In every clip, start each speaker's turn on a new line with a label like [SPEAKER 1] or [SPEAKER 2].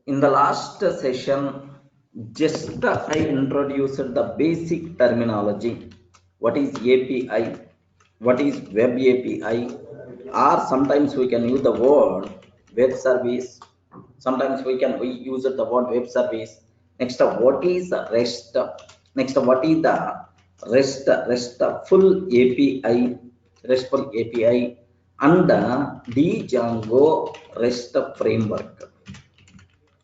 [SPEAKER 1] In the last session, just I introduced the basic terminology. What is API? What is web API? Or sometimes we can use the word web service. Sometimes we use the word web service. Next, what is REST? Next, what is the RESTful API? RESTful API and the Django REST framework.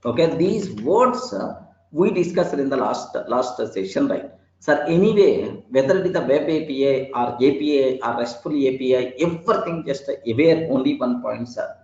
[SPEAKER 1] Okay, these words we discussed in the last session, right? So anyway, whether it is a web API or API or RESTful API, everything just aware only one point, sir.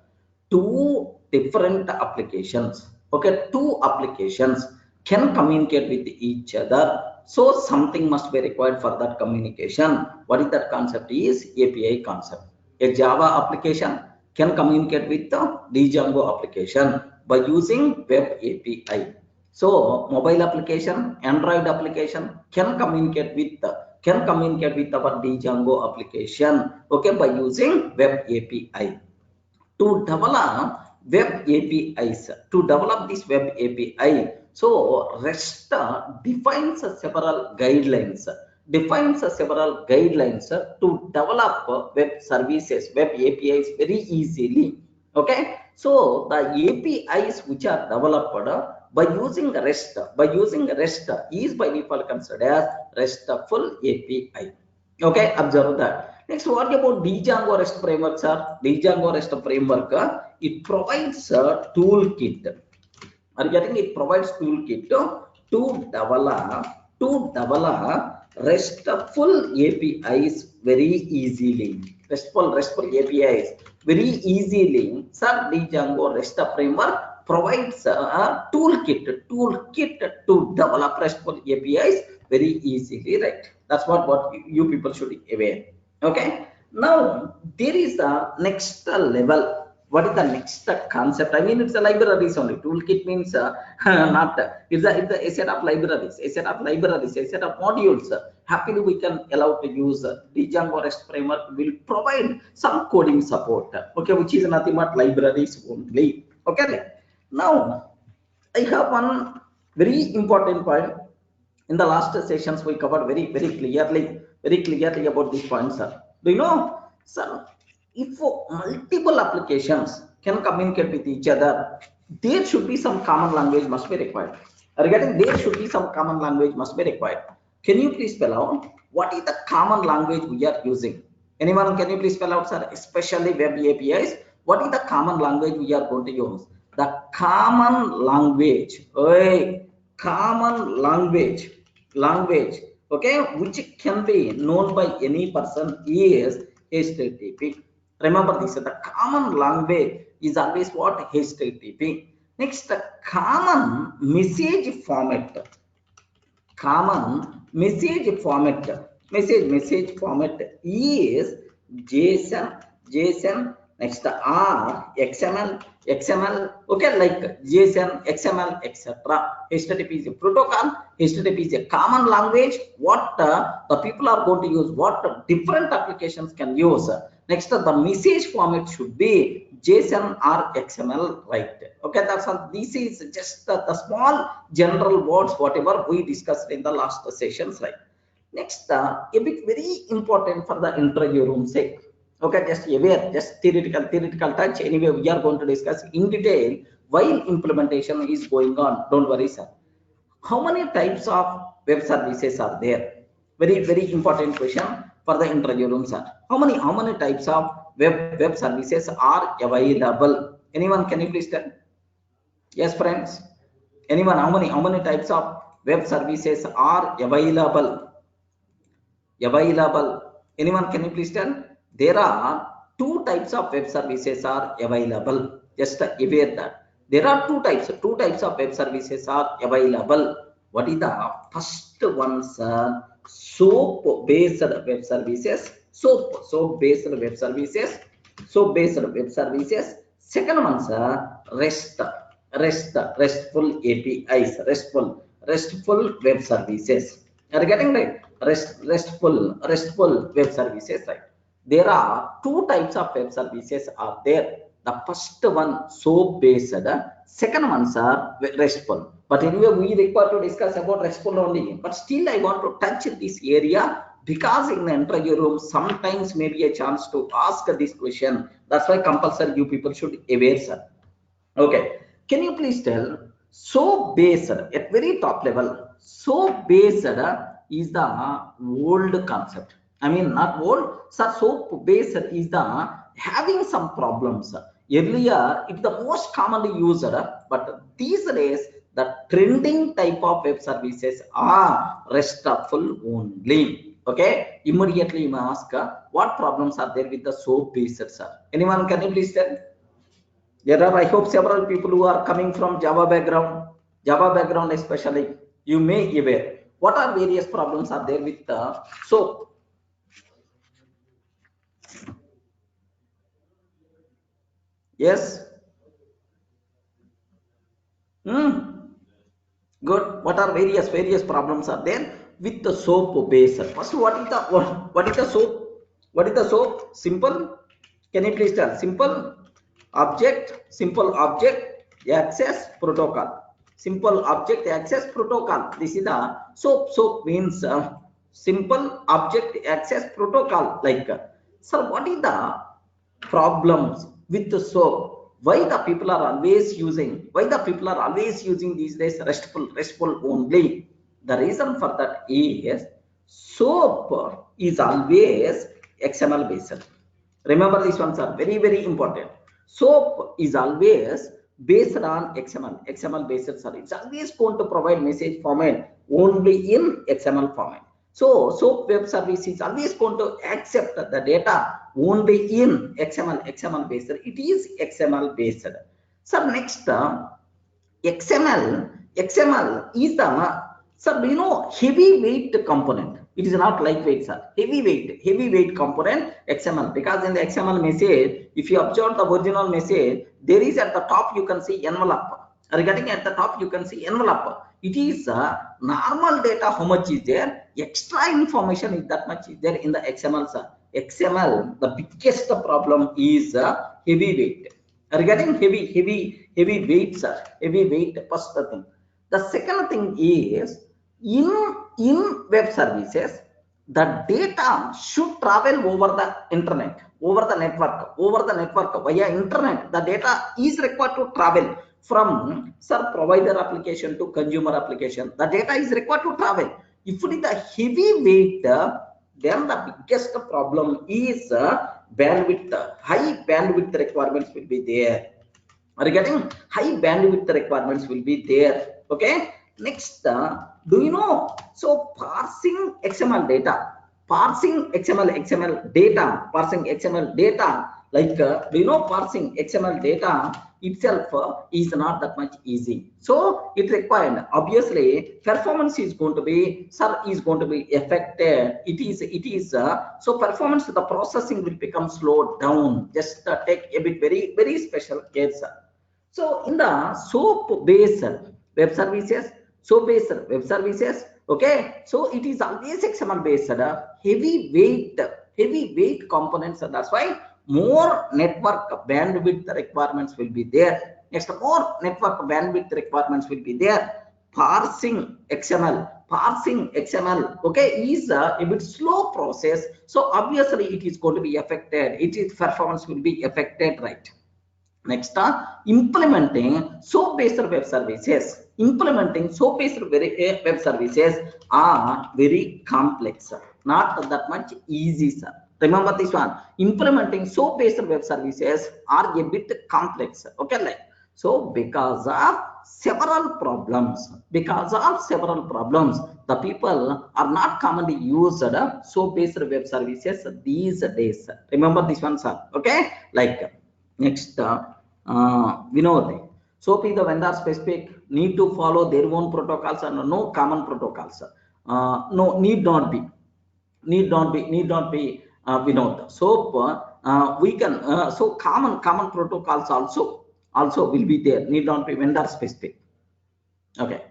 [SPEAKER 1] Two different applications, okay, two applications can communicate with each other, so something must be required for that communication. What is that concept? Is API concept. A Java application can communicate with the Django application by using web API. So mobile application, Android application can communicate with our Django application, okay, by using web API. To develop web APIs, to develop this web API, so REST defines several guidelines to develop web services, web APIs very easily. Okay, so the APIs which are developed by using REST is by default considered as RESTful API. Okay, observe that. Next, what about Django REST framework, sir? Django REST framework, it provides a toolkit. Are you getting it? Provides toolkit develop to develop RESTful APIs very easily. RESTful APIs very easily. Sir, Django REST framework provides a toolkit to develop RESTful APIs very easily, right? That's what you people should be aware. Okay. Now there is the next level. What is the next concept? I mean, it's a libraries only. Toolkit means not. It's a set of libraries, a set of modules. Happily, we can allow to use the Django REST framework will provide some coding support. Okay, which is nothing but libraries only. Okay. Now, I have one very important point. In the last sessions, we covered very clearly about this point, sir. Do you know, sir, if multiple applications can communicate with each other, there should be some common language must be required. Regarding there should be some common language must be required. Can you please spell out what is the common language we are using? Anyone, can you please spell out, sir? Especially web APIs. What is the common language we are going to use? The common language. Oi, common language, okay, which can be known by any person is HTTP. Remember this, the common language is always what? HTTP. Next, the common message format. Message format is JSON. Next, R, XML, okay, like JSON, XML, etc. HTTP is a protocol. HTTP is a common language. What the people are going to use, what different applications can use. Next, the message format should be JSON or XML, right? Okay, that's all. This is just the small general words, whatever we discussed in the last sessions, right? Next, a bit very important for the interview room sake. Okay, just aware, just theoretical touch. Anyway, we are going to discuss in detail while implementation is going on. Don't worry, sir. How many types of web services are there? Very important question for the interview room, sir. How many types of web services are available? Anyone, can you please tell? Yes, friends. Anyone, how many types of web services are available? Anyone, can you please tell? There are two types of web services are available. Just aware that there are two types of web services are available. What is the first one, sir? Soap based web services. Soap based web services. Second one, sir, restful APIs. Restful web services. Are you getting right? Restful web services, right? There are two types of web services are there. The first one soap based, second ones are RESTful. But anyway, we require to discuss about RESTful only. But still, I want to touch this area because in the interview room, sometimes maybe a chance to ask this question. That's why compulsory you people should aware, sir. Okay, can you please tell soap based at very top level? Soap based is the old concept. I mean, not old, sir. Soap based is the having some problems. Earlier, it's the most commonly used, but these days the trending type of web services are RESTful only. Okay, immediately you may ask what problems are there with the soap based, sir? Anyone can you please tell? There are, I hope, several people who are coming from Java background especially. You may aware what are various problems are there with so yes, good. What are various problems are there with the soap base? First, what is the soap? What is the soap? Simple. Can you please tell? Simple object access protocol. Simple object access protocol. This is the soap. Soap means simple object access protocol. Like, sir, what is the problems with the soap? Why the people are always using? Why the people are always using these days RESTful only? The reason for that is soap is always XML based. Remember these ones are very important. SOAP is always based on XML based service. It's always going to provide message format only in XML format. So SOAP web service is always going to accept the data only in XML based. It is XML based. So next XML is the, sir, do you know heavyweight component? It is not lightweight, sir. Heavyweight component XML. Because in the XML message, if you observe the original message, there is at the top you can see envelope. Regarding at the top you can see envelope. It is normal data. How much is there? Extra information is that much is there in the XML, sir. XML. The biggest problem is heavyweight. Regarding heavy weights, heavy weight. First thing. The second thing is in web services, the data should travel over the internet, over the network via internet. The data is required to travel from provider application to consumer application. The data is required to travel. If it is the heavy weight, then the biggest problem is bandwidth. High bandwidth requirements will be there. Regarding high bandwidth requirements will be there. Okay. Next, do you know? So parsing XML data, parsing XML data. Like, do you know parsing XML data itself is not that much easy. So it required, obviously performance is going to be affected. It is so performance, the processing will become slowed down. Just take a bit very special case. So in the SOAP based web services, okay, so it is always XML based, heavyweight components. That's why more network bandwidth requirements will be there. Next, more network bandwidth requirements will be there. Parsing XML, okay, is a bit slow process. So obviously it is going to be affected. Its performance will be affected, right? Next, implementing SOAP-based web services. Implementing SOAP-based web services are very complex, not that much easy, sir. Remember this one. Implementing SOAP-based web services are a bit complex. Okay, like so because of several problems. The people are not commonly used SOAP-based web services these days. Remember this one, sir. Okay, like. Next, Vinod. SOAP is the vendor specific, need to follow their own protocols and no common protocols. No, need not be. Vinod. SOAP, we can, so common protocols also will be there, need not be vendor specific. Okay.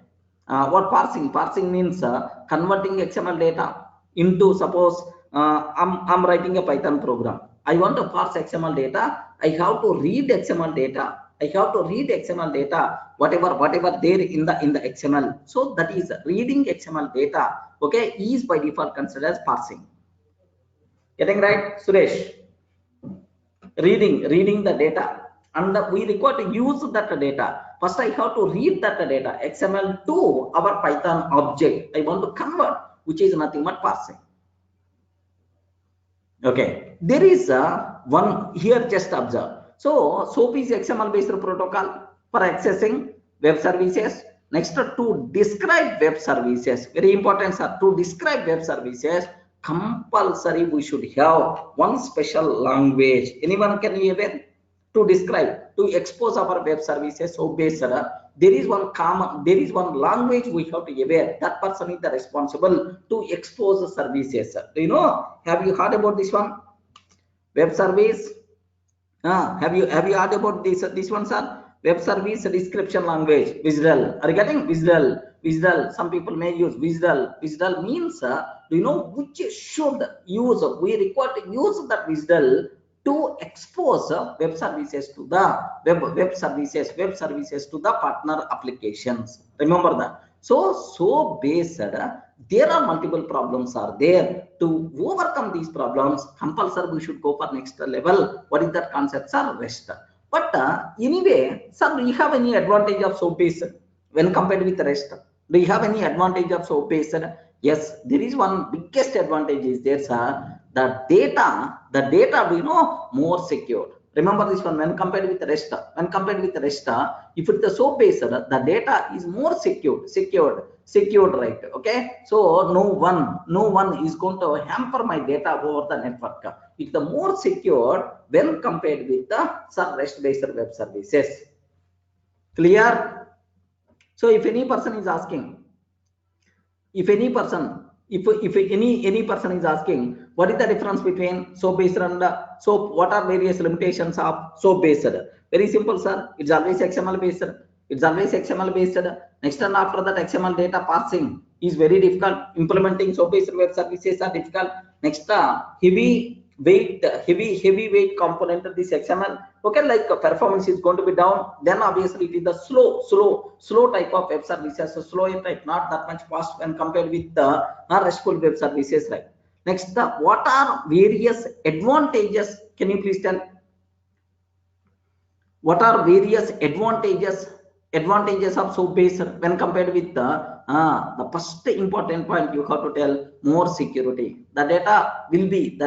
[SPEAKER 1] What parsing? Parsing means converting XML data into, suppose I'm writing a Python program. I want to parse XML data. I have to read XML data. I have to read XML data, whatever there in the XML. So that is reading XML data. Okay, is by default considered as parsing. Getting right, Suresh? Reading the data, and we require to use that data. First, I have to read that data XML to our Python object. I want to convert, which is nothing but parsing. Okay, there is one here, just observe. So SOAP is XML based protocol for accessing web services. Next, to describe web services, very important, sir. To describe web services, compulsory we should have one special language. Anyone can even to describe, to expose our web services. So based, there is one common, there is one language we have to aware. That person is the responsible to expose the services. Do you know? Have you heard about this one? Web service. Have you heard about this one, sir? Web service description language, Visual. Are you getting Visual? Visual. Some people may use Visual. Visual means, do you know which should use? We require to use that Visual to expose web services to the web services to the partner applications. Remember that. So based, there are multiple problems are there. To overcome these problems, compulsory we should go for next level. What is that concept, sir? REST. But anyway, sir, do you have any advantage of SOAP based when compared with REST? Do you have any advantage of SOAP based? Yes, there is one biggest advantage is there, sir. The data, do you know, more secure. Remember this one, when compared with REST, if it's the SOAP based, the data is more secured, right? Okay, so no one is going to hamper my data over the network. It's the more secure when compared with the REST based web services. Clear? So if any person is asking, if any person is asking, what is the difference between SOAP based and SOAP? What are various limitations of SOAP based? Very simple, sir. It's always XML based. Next, and after that, XML data parsing is very difficult. Implementing SOAP based web services are difficult. Next, heavy weight component of this XML. Okay, like performance is going to be down. Then obviously it is the slow type of web services. So slow type, not that much fast when compared with the RESTful web services, right? Next, what are various advantages? Can you please tell? What are various advantages of SOAP based when compared with the first important point you have to tell? More security. The data will be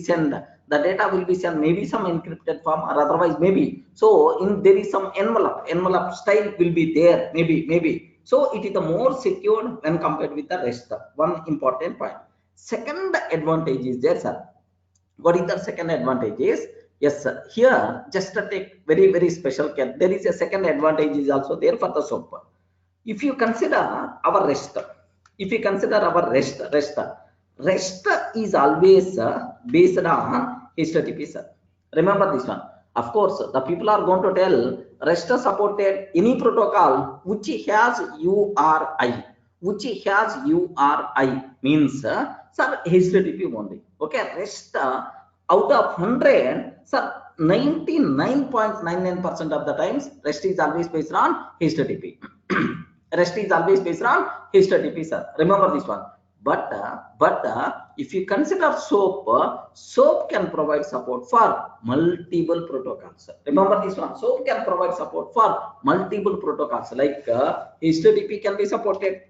[SPEAKER 1] sent. The data will be sent, maybe some encrypted form or otherwise maybe. So there is some envelope style will be there, maybe. So it is the more secured when compared with the rest. One important point. Second advantage is there, sir. What is the second advantage is? Yes, sir. Here just to take very special care. There is a second advantage is also there for the SOAP. If you consider our REST, REST is always based on HTTP, sir. Remember this one. Of course, the people are going to tell REST supported any protocol which has URI. Means, sir, HTTP only. Okay, REST out of 100, sir, 99.99% of the times REST is always based on HTTP. REST is always based on HTTP, sir. Remember this one. But if you consider SOAP, SOAP can provide support for multiple protocols. Remember this one. SOAP can provide support for multiple protocols. Like HTTP can be supported.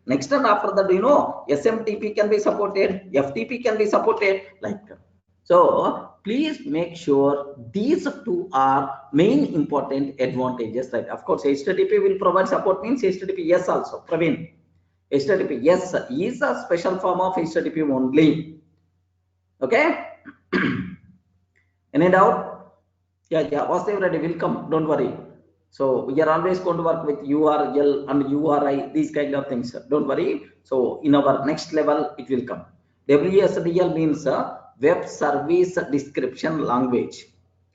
[SPEAKER 1] Next, and after that, you know, SMTP can be supported, FTP can be supported, like that. So please make sure these two are main important advantages, right? Of course, HTTP will provide support means HTTP yes also. Praveen, HTTP yes is a special form of HTTP only. Okay. Any doubt? Yeah. Was they ready? Will come. Don't worry. So we are always going to work with URL and URI, these kind of things. Don't worry. So in our next level, it will come. WSDL means web service description language.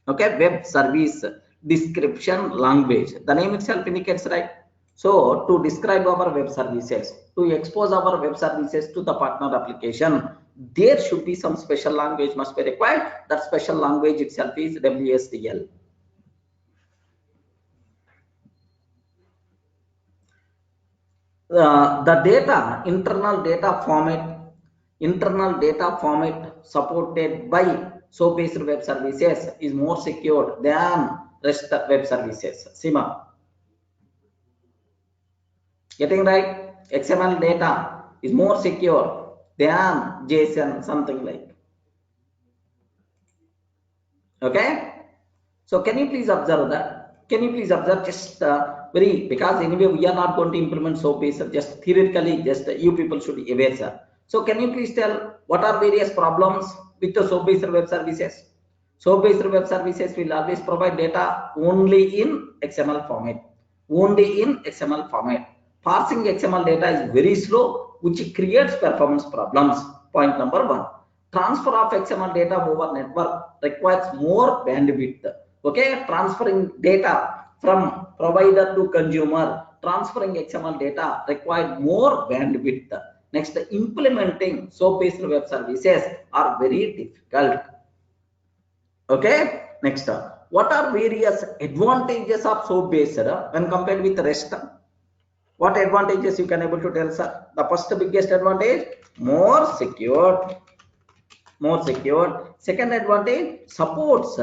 [SPEAKER 1] Okay, web service description language. The name itself indicates, right? So to describe our web services, to expose our web services to the partner application, there should be some special language must be required. That special language itself is WSDL. The data, internal data format supported by SOAP-based web services is more secure than rest web services. Sima, getting right? XML data is more secure than JSON, something like. Okay. So can you please observe that? Can you please observe just because anyway we are not going to implement SOAP-based, just theoretically, just you people should be aware, sir. So can you please tell what are various problems with the SOAP-based web services? SOAP-based web services will always provide data only in XML format. Only in XML format. Parsing XML data is very slow, which creates performance problems. Point number one. Transfer of XML data over network requires more bandwidth. Okay, transferring data from provider to consumer, transferring XML data required more bandwidth. Next, implementing SOAP-based web services are very difficult. Okay, next, what are various advantages of SOAP-based when compared with REST? What advantages you can able to tell, sir? The first biggest advantage, more secure. Second advantage, supports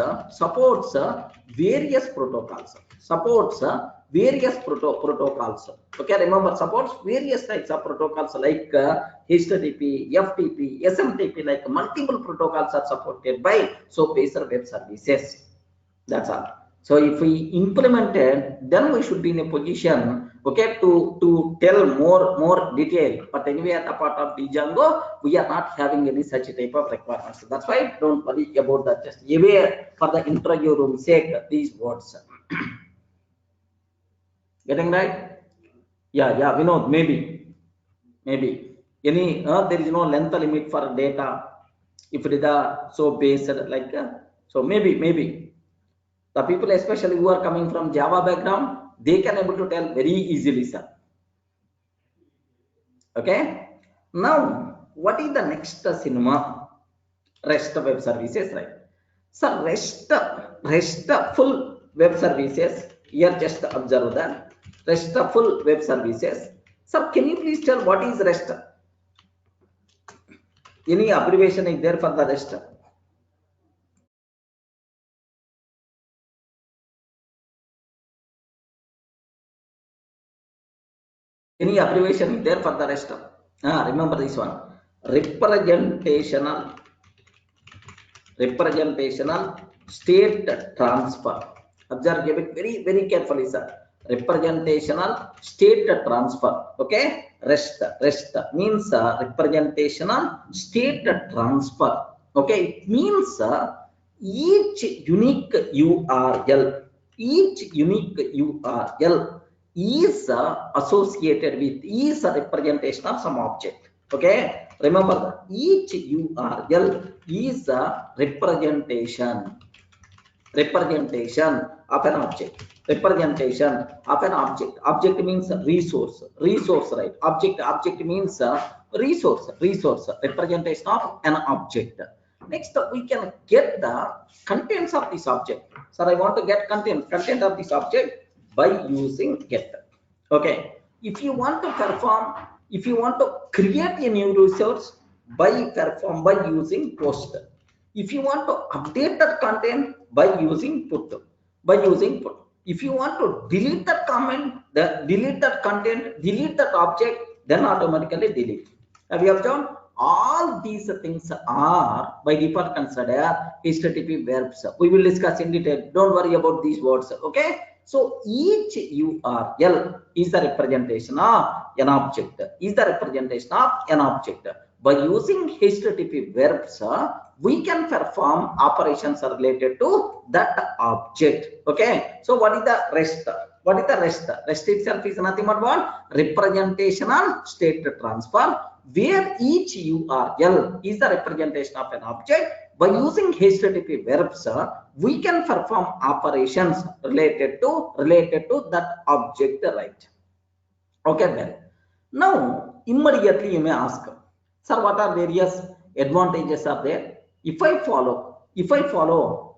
[SPEAKER 1] various protocols. Okay, remember, supports various types of protocols like HTTP, FTP, SMTP, like multiple protocols are supported by SOAP-based web services. That's all. So if we implement it, then we should be in a position, okay, to tell more detail. But anyway, at the part of Django, we are not having any such type of requirements. So that's why don't worry about that. Just aware for the interview room sake these words. Getting right? Yeah. We know maybe any there is no length limit for data if it is so based like so maybe. The people especially who are coming from Java background, they can able to tell very easily, sir. Okay. Now, what is the next cinema? REST web services, right? So RESTful web services. Here, just observe that RESTful web services. Sir, can you please tell what is REST? Any abbreviation is there for the REST? Any abbreviation is there for the REST? Remember this one. Representational state transfer. Observe, give it very carefully, sir. Representational state transfer. Okay, REST means representational state transfer. Okay, it means each unique URL is associated with, is a representation of some object. Okay, remember that each URL is a representation of an object. Object means resource, right? Object means resource, representation of an object. Next, we can get the contents of this object. So I want to get content of this object by using get. Okay, if you want to create a new resource by using post. If you want to update that content by using put. If you want to delete that content, delete that object, then automatically delete. Have you observed? All these things are by default considered HTTP verbs. We will discuss in detail. Don't worry about these words. Okay. So each URL is the representation of an object. By using HTTP verbs, we can perform operations related to that object. Okay. So what is the REST? REST itself is nothing but what? Representational state transfer, where each URL is the representation of an object. By using HTTP verbs, we can perform operations related to that object, right? Okay, then. Now, immediately you may ask, sir, what are various advantages are there. If I follow,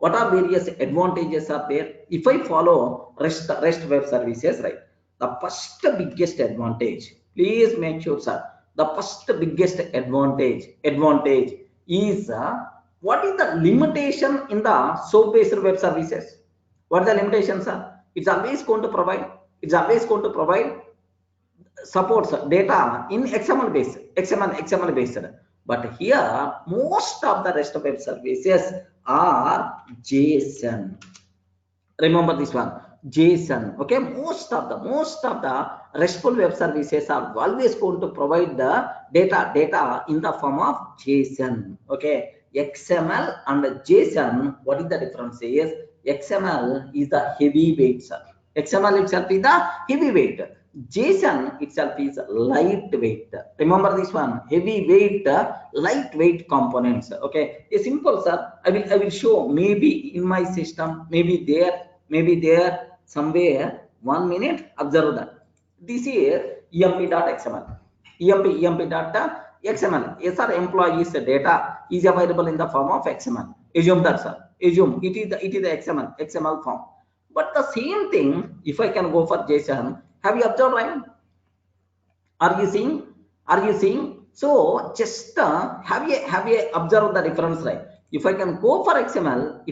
[SPEAKER 1] what are various advantages are there? If I follow REST web services, right? The first biggest advantage, please make sure, sir. The first biggest advantage is what is the limitation in the SOAP-based web services? What are the limitations, sir? It's always going to provide. It's always going to provide supports data in XML based. But here, most of the REST web services are JSON. Remember this one, JSON. Okay, most of the RESTful web services are always going to provide the data in the form of JSON. Okay, XML and JSON. What is the difference? Is XML is the heavyweight, sir. XML itself is the heavyweight. JSON itself is lightweight. Remember this one, heavyweight, lightweight components. Okay, a simple, sir. I will show maybe in my system, maybe there somewhere. 1 minute. Observe that. This is emp.xml. emp.xml. Yes, sir. Employees data is available in the form of XML. Assume that, sir. Assume it is the XML form. But the same thing, if I can go for JSON, have you observed, right? Are you seeing? So just have you observed the difference, right? If I can go for XML,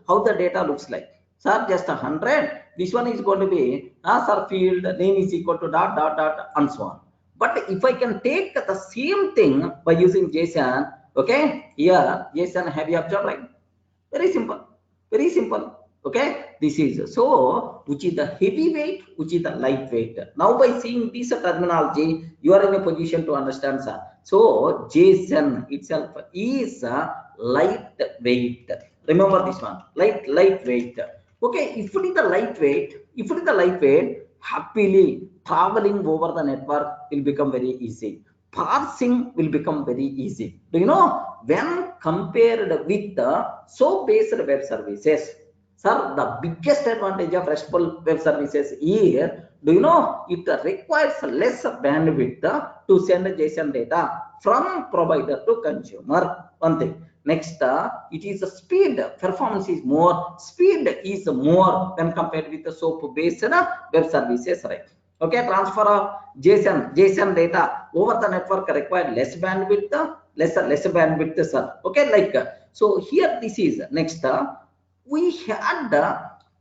[SPEAKER 1] how the data looks like? Sir, just 100. This one is going to be sir, field name is equal to dot and so on. But if I can take the same thing by using JSON, okay, here JSON, have you observed, right? Very simple. Okay, this is so, which is the heavyweight, which is the lightweight. Now by seeing this terminology, you are in a position to understand, sir. So JSON itself is lightweight. Remember this one, lightweight. Okay, if it is the lightweight, happily traveling over the network will become very easy. Parsing will become very easy. Do you know, when compared with the SOAP-based web services, sir, the biggest advantage of RESTful web services here, do you know, it requires less bandwidth to send JSON data from provider to consumer. One thing. Next, it is the speed. Performance is more. Speed is more when compared with the SOAP-based web services, right? Okay, transfer of JSON data over the network required less bandwidth, sir. Okay, like so here this is next. We had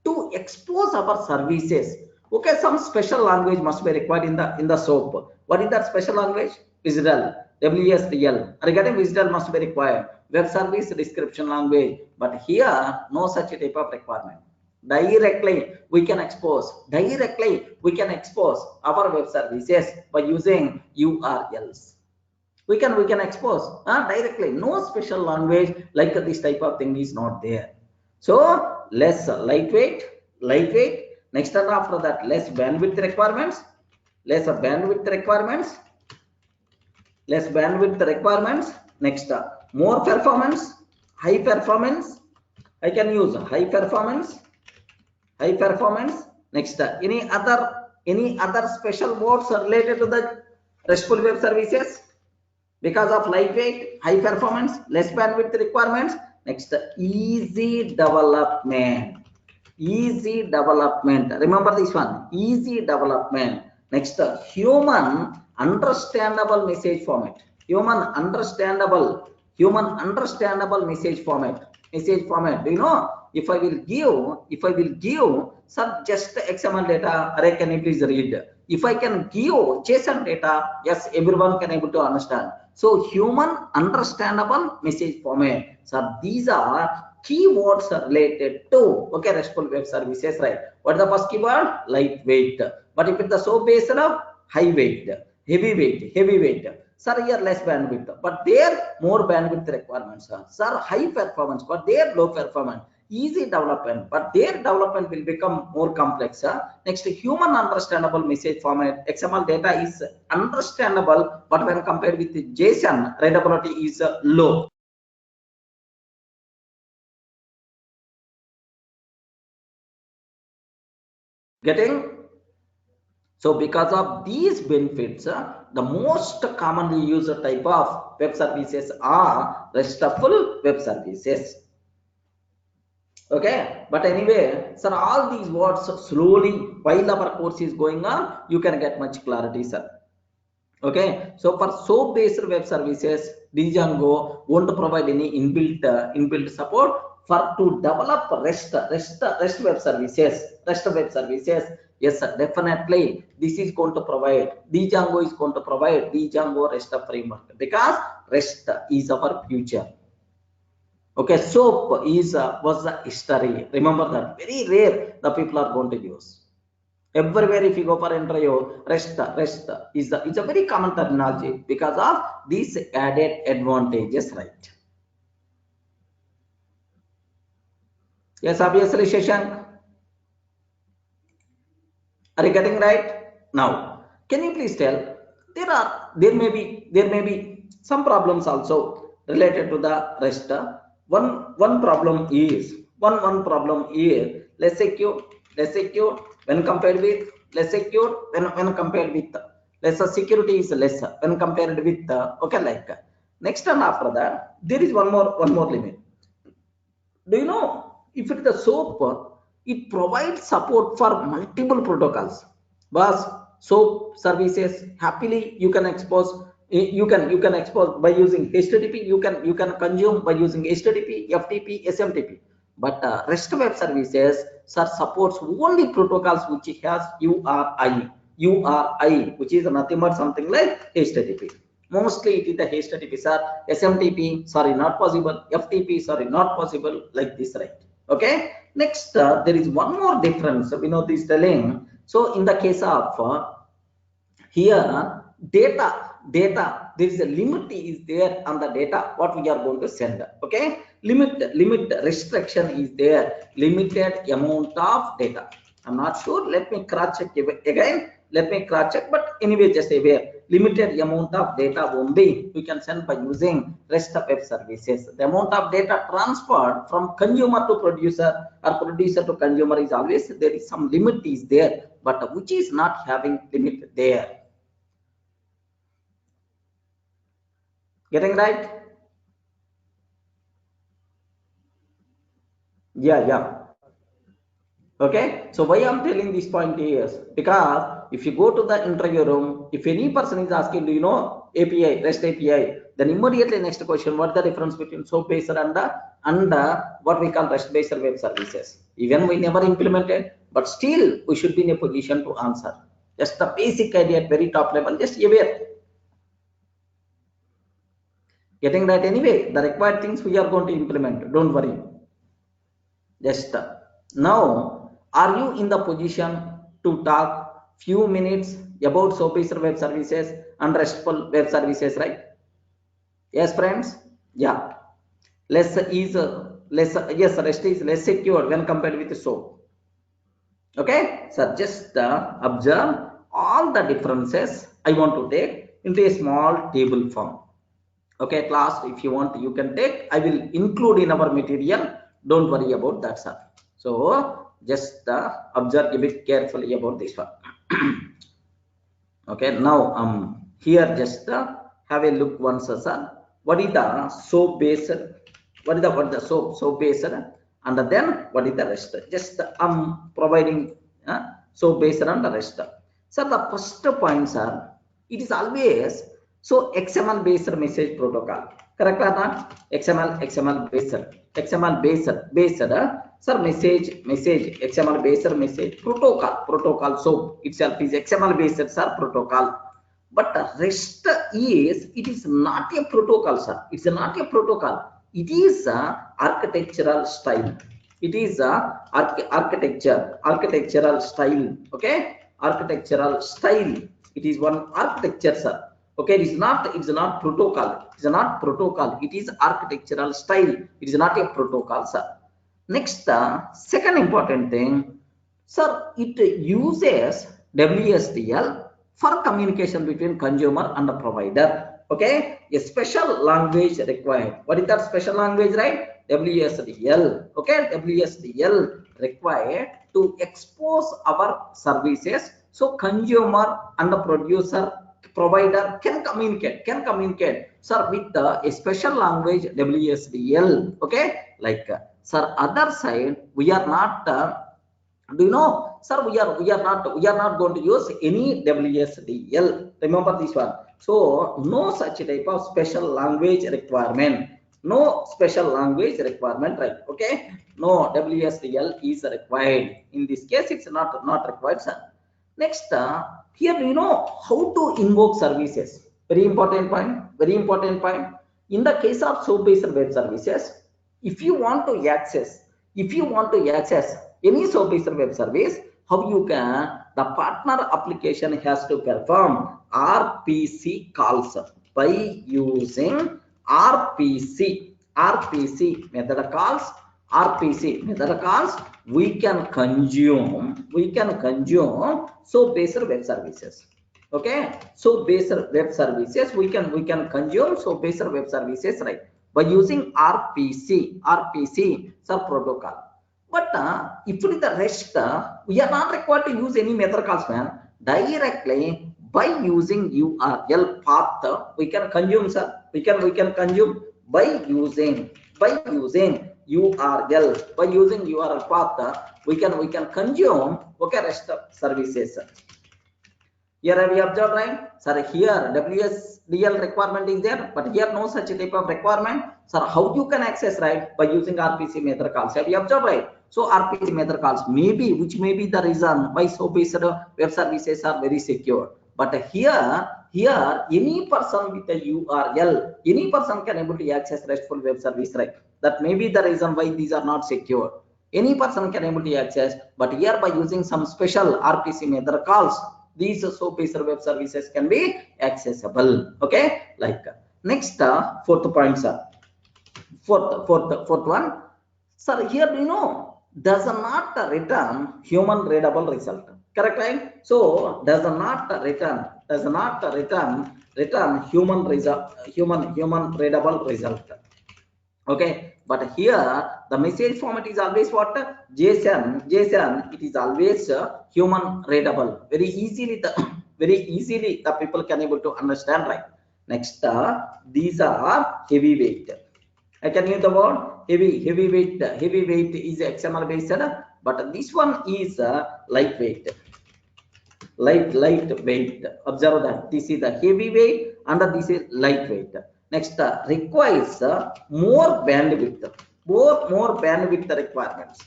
[SPEAKER 1] to expose our services. Okay, some special language must be required in the SOAP. What is that special language? WSDL. WSDL. Regarding WSDL must be required. Web service description language. But here, no such type of requirement. Directly we can expose our web services by using URLs. We can expose directly. No special language like this type of thing is not there. So less lightweight. Next, and after that, less bandwidth requirements. Next, more performance, high performance. I can use high performance. Next, any other special modes related to the RESTful web services? Because of lightweight, high performance, less bandwidth requirements. Next, easy development. Remember this one, easy development. Next, human understandable message format. Human understandable message format. Do you know, if I will give some just XML data array, can you please read? If I can give JSON data, yes, everyone can able to understand. So human understandable message format. So these are keywords related to RESTful web services, right? What is the first keyword? Lightweight. But if it's the SOAP based, high weight, heavyweight. Sir, here less bandwidth, but there more bandwidth requirements. Sir, high performance, but there low performance. Easy development, but their development will become more complex. Next, human understandable message format. XML data is understandable, but when compared with the JSON, readability is low. Getting? So because of these benefits, the most commonly used type of web services are RESTful web services. Okay, but anyway, sir, all these words slowly while our course is going on, you can get much clarity, sir. Okay, so for SOAP based web services, Django won't provide any inbuilt support for to develop REST web services. REST web services, yes, sir, definitely. This is going to provide. Django is going to provide Django REST framework because REST is our future. Okay, SOAP is was the history. Remember that very rare the people are going to use. Everywhere if you go for interview, rest is it's a very common terminology because of these added advantages, right? Yes, obviously, Shashank, are you getting right? Now, can you please tell there may be some problems also related to the rest. One problem is one problem is less secure when compared with less secure when compared with lesser security is lesser when compared with okay, like next, and after that there is one more limit. Do you know if it is the SOAP, it provides support for multiple protocols. But SOAP services happily you can expose, you can expose by using HTTP, you can consume by using HTTP, FTP, SMTP. But REST web services, sir, supports only protocols which has URI, which is nothing but something like HTTP. Mostly it is the HTTP, sir. SMTP, sorry, not possible. FTP, sorry, not possible. Like this, right? Okay. Next, there is one more difference. Vinod is telling. So in the case of here, data, there is a limit is there on the data what we are going to send. Okay. Limit restriction is there. Limited amount of data. I'm not sure. Let me cross check again. Let me cross check. But anyway, just aware. Limited amount of data only we can send by using REST web services. The amount of data transferred from consumer to producer or producer to consumer is always there is some limit is there, but which is not having limit there. Getting right? Yeah. Okay, so why I'm telling this point is because if you go to the interview room, if any person is asking, do you know API, REST API, then immediately next question, what the difference between SOAP based and what we call REST based web services? Even we never implemented, but still we should be in a position to answer. Just the basic idea at very top level, just aware. Getting right anyway, the required things we are going to implement. Don't worry. Just now, are you in the position to talk few minutes about SOAP web services and RESTful web services, right? Yes, friends. Yeah. Less is less. Yes, REST is less secure when compared with SOAP. Okay. So just observe all the differences. I want to take into a small table form. Okay, class, if you want, you can take. I will include in our material. Don't worry about that, sir. So just observe a bit carefully about this one. Okay, now here just have a look once, sir. What is the SOAP based? What is the SOAP based? And then what is the rest? Just providing SOAP based and the rest. So the first points are, it is always so XML based message protocol. Correct or not? XML based sir, message XML based message protocol. So itself is XML based, sir, protocol. But REST is, it is not a protocol, sir. It's not a protocol. It is a architectural style. It is a architectural style. Okay, architectural style. It is one architecture, sir. Okay, it's not protocol. It's not protocol. It is architectural style. It is not a protocol, sir. Next, second important thing, sir, it uses WSDL for communication between consumer and the provider. Okay, a special language required. What is that special language, right? WSDL. Okay, WSDL required to expose our services So consumer and the producer, provider can communicate, sir, with a special language WSDL. Okay, like sir, other side we are not. Do you know, sir? We are not going to use any WSDL. Remember this one. So no such type of special language requirement. No special language requirement, right? Okay. No WSDL is required. In this case, it's not required, sir. Next, here you know how to invoke services. Very important point. Very important point. In the case of soap-based web services, if you want to access, any soap-based web service, how you can? The partner application has to perform RPC calls by using RPC method calls. RPC method calls, we can consume so based web services. Okay, so based web services we can consume so based web services, right, by using RPC sub protocol. But if it is the rest, we are not required to use any method calls, man. Directly by using URL path we can consume, sir. We can consume by using URL, by using URL path we can consume, okay, rest of services. Here have you observed, right, sir? Here WSDL requirement is there, but here no such type of requirement, sir. How you can access, right, by using RPC method calls? Have you observed, right? So RPC method calls which may be the reason why so based web services are very secure. But here any person with a URL, any person can able to access RESTful web service, right? That may be the reason why these are not secure. Any person can able to access, but here by using some special RPC method calls, these soap based web services can be accessible. Okay, like next fourth point, sir. Fourth one, sir. Here you know does not return human readable result. Correct, right? So does not return human readable result. Okay, but here the message format is always what? JSON. It is always human readable. Very easily the people can able to understand, right? Next, these are heavyweight. I can use the word heavyweight. Heavyweight is XML based, but this one is lightweight. Lightweight. Observe that this is the heavyweight and this is lightweight. Next, requires more bandwidth. More bandwidth requirements.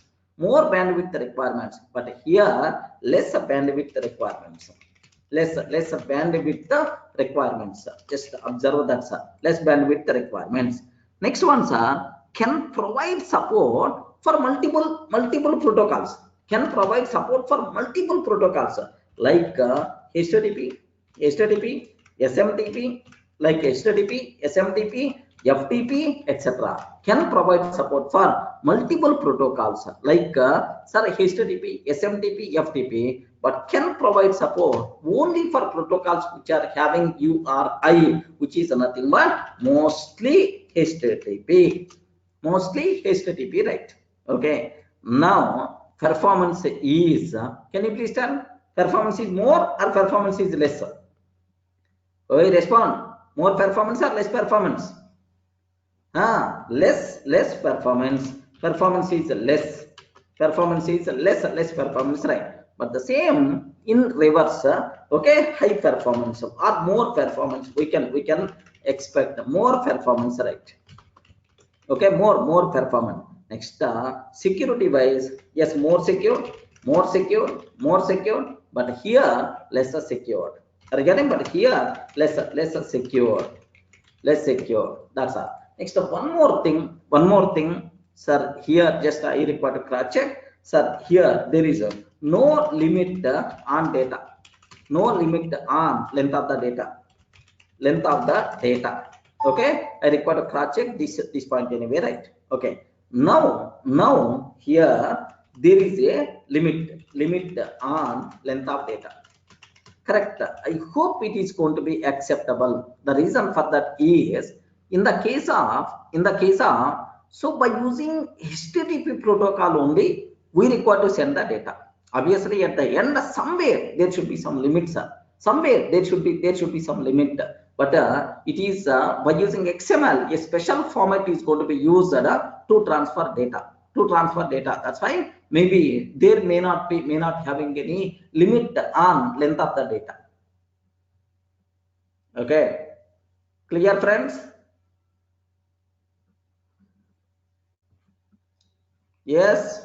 [SPEAKER 1] But here less bandwidth requirements. Less bandwidth requirements. Just observe that, sir. Less bandwidth requirements. Next one, sir, can provide support for multiple protocols. Can provide support for multiple protocols like HTTP, SMTP, like HTTP, SMTP, FTP, etc. Can provide support for multiple protocols like sir, HTTP, SMTP, FTP, but can provide support only for protocols which are having URI, which is nothing but mostly HTTP, right? Okay. Now performance is, can you please tell? Performance is more or performance is less? Oh, respond. More performance or less performance? Less performance. Performance is less. Less performance, right? But the same in reverse, okay, high performance or more performance. We can expect more performance, right? Okay, more performance. Next, security wise, yes, more secure, but here lesser secured. Are you getting? But here lesser secure. That's all. Next, one more thing, sir. Here just I require to cross check, sir. Here there is no limit on data, no limit on length of the data. Okay, I require to cross check this point anyway, right? Okay. Now here there is a limit on length of data. Correct. I hope it is going to be acceptable. The reason for that is in the case of so by using HTTP protocol only we require to send the data. Obviously, at the end, somewhere there should be some limits. Somewhere there should be some limit. But it is by using XML, a special format is going to be used to transfer data. To transfer data. That's why maybe there may not having any limit on length of the data. Okay, clear, friends? Yes.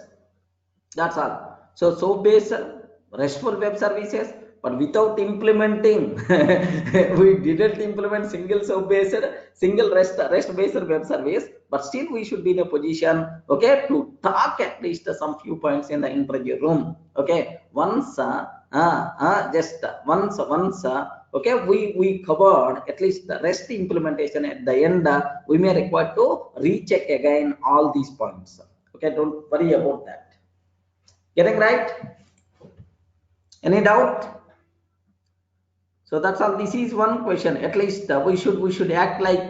[SPEAKER 1] That's all. So SOAP-based RESTful web services, but without implementing, we didn't implement single SOAP-based, single REST-based web service, but still we should be in a position, okay, to talk at least some few points in the interview room. Okay, once, okay, we covered at least the REST implementation. At the end, we may require to recheck again all these points. Okay, don't worry about that. Getting right? Any doubt? So that's all. This is one question. At least we should act like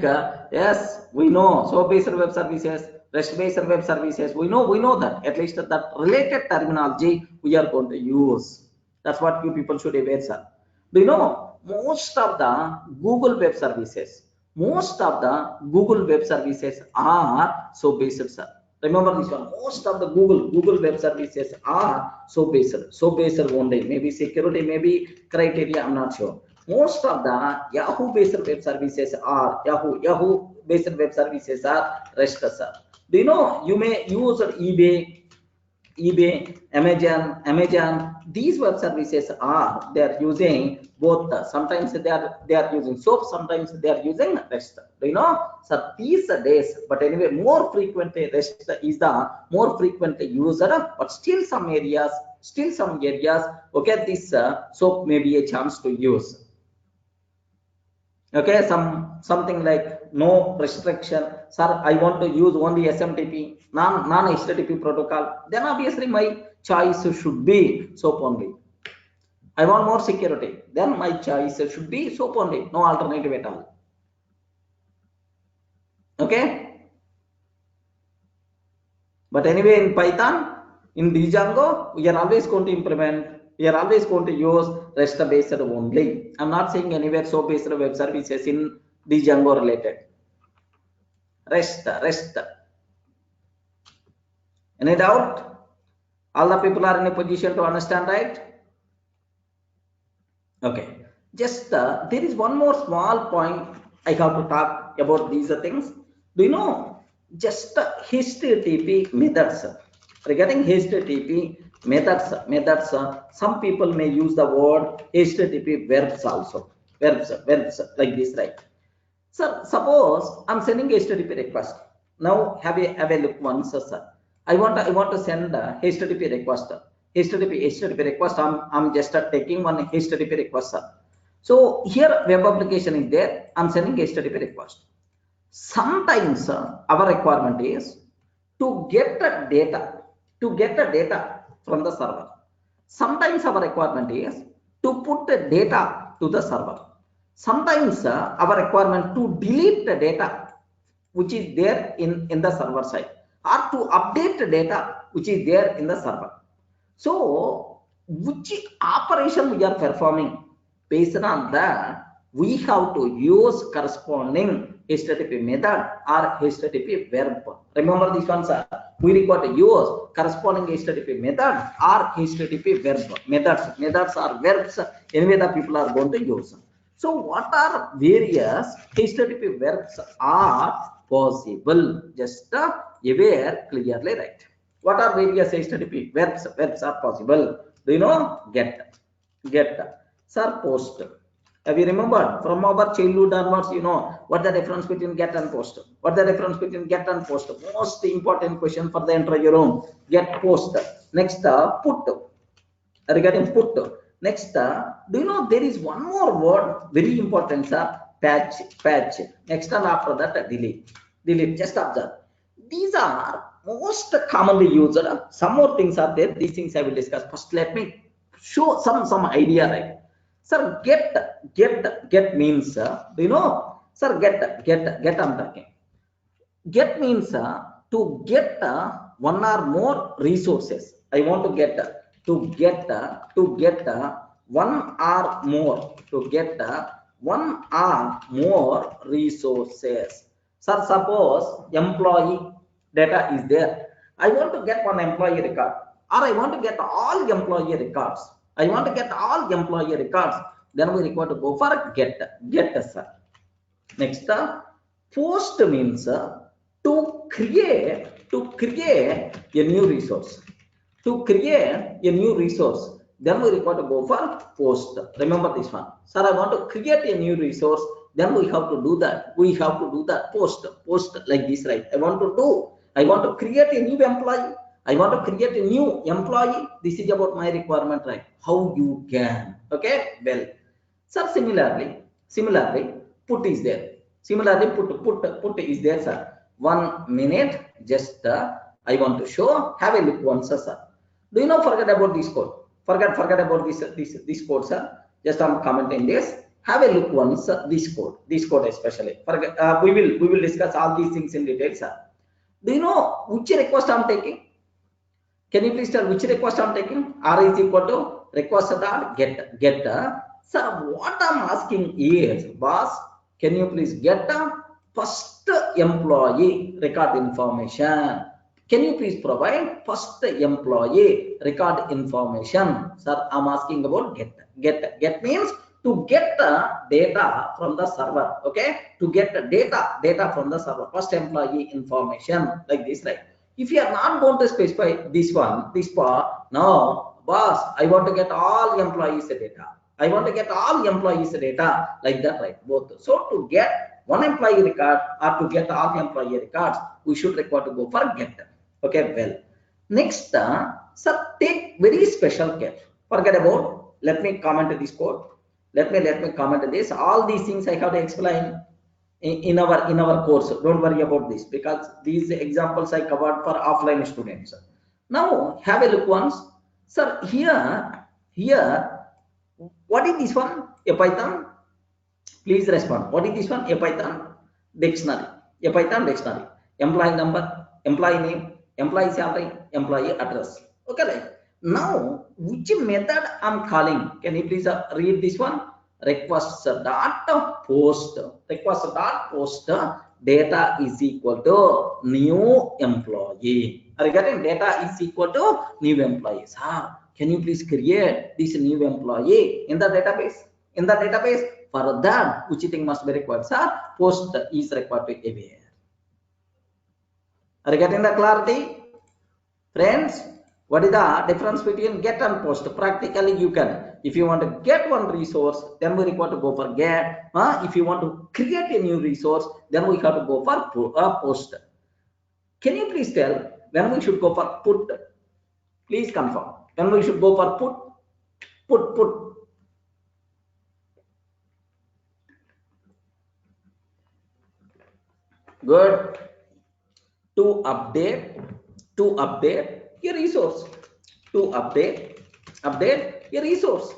[SPEAKER 1] yes, we know. So based web services, REST based web services. We know that. At least that related terminology we are going to use. That's what you people should aware, sir. Do you know most of the Google web services? Most of the Google web services are so based, sir. Remember this one. Most of the Google web services are so based only. Maybe security, maybe criteria. I'm not sure. Most of the Yahoo based web services are Yahoo based web services are REST, sir. Do you know you may use eBay, Amazon. These web services they are using both. Sometimes they are using SOAP, sometimes they are using REST. Do you know? So these days, but anyway, more frequently REST is the more frequently used, but still some areas, okay, this SOAP may be a chance to use. Okay, something like no restriction, sir, I want to use only SMTP, non HTTP protocol, then obviously my choice should be SOAP only. I want more security, then my choice should be SOAP only, no alternative at all. Okay, but anyway, in Python, in Django, we are always going to implement, we are always going to use REST based only. I'm not saying anywhere SOAP based web services in Django related. REST. Any doubt? All the people are in a position to understand, right? Okay. Just there is one more small point I have to talk about these things. Do you know just HTTP methods? Regarding HTTP methods, some people may use the word HTTP verbs also. Verbs like this, right? So suppose I'm sending HTTP request. Now have a look once, sir. I want to send a HTTP request. HTTP request. I'm just taking one HTTP request, sir. So here web application is there. I'm sending HTTP request. Sometimes our requirement is to get the data from the server. Sometimes our requirement is to put the data to the server. Sometimes our requirement to delete the data which is there in the server side, or to update the data which is there in the server. So which operation we are performing, based on that we have to use corresponding HTTP method or HTTP verb. Remember this one, sir. We require to use corresponding HTTP method or HTTP verb. Methods are verbs. Anyway, the people are going to use. So what are various HTTP verbs are possible? Just aware clearly, right? What are various HTTP verbs? Verbs are possible. Do you know? Get, sir, post. Have you remembered from our childhood onwards? You know what the difference between get and post? What the difference between get and post? Most important question for the interview room. Get, post. Next, put. Regarding put. Next, do you know there is one more word very important, sir? Patch. Next, and after that, delete. Just observe. These are most commonly used. Some more things are there. These things I will discuss. First, let me show some idea, right? Sir, get means, do you know? Sir, get I'm talking. Get means to get one or more resources. I want to get one or more, to get one or more resources. Sir, suppose employee data is there. I want to get one employee record, or I want to get all employee records. I want to get all employee records. Then we require to go for get, sir. Next, post means to create a new resource. To create a new resource, then we require to go for post. Remember this one. Sir, I want to create a new resource. Then we have to do that. We have to do that post like this, right? I want to create a new employee. I want to create a new employee. This is about my requirement, right? How you can. Okay, well. Sir, similarly, put is there. Similarly, put is there, sir. 1 minute, just I want to show. Have a look once, sir. Do you know? Forget about this code. Forget about this code, sir. Just I'm commenting this. Have a look once. This code especially. Forget. We will discuss all these things in detail, sir. Do you know which request I'm taking? Can you please tell which request I'm taking? R is equal to request dot get. Sir, what I'm asking is, boss, can you please get the first employee record information? Can you please provide first employee record information? Sir, I'm asking about get. Get means to get the data from the server. Okay, to get the data from the server. First employee information, like this, right? If you are not going to specify this part, now, boss, I want to get all employees data. I want to get all employees data, like that, right? Both. So to get one employee record or to get all employee records, we should require to go for get. Okay, well. Next, sir, take very special care. Forget about. Let me comment this code. Let me comment this. All these things I have to explain in our course. Don't worry about this, because these examples I covered for offline students. Now have a look once, sir. Here, what is this one? A Python? Please respond. What is this one? A Python dictionary. A Python dictionary. Employee number, employee name, employee salary, employee address. Okay, right? Now, which method I'm calling? Can you please read this one? Request dot post. Request dot post data is equal to new employee. Are you getting? Data is equal to new employees. Can you please create this new employee in the database? In the database, for that, which thing must be required? Sir, post is required to be. Are you getting the clarity? Friends, what is the difference between get and post? Practically, you can. If you want to get one resource, then we require to go for get. If you want to create a new resource, then we have to go for post. Can you please tell when we should go for put? Please confirm. When we should go for put. Good. To update your resource. To update your resource.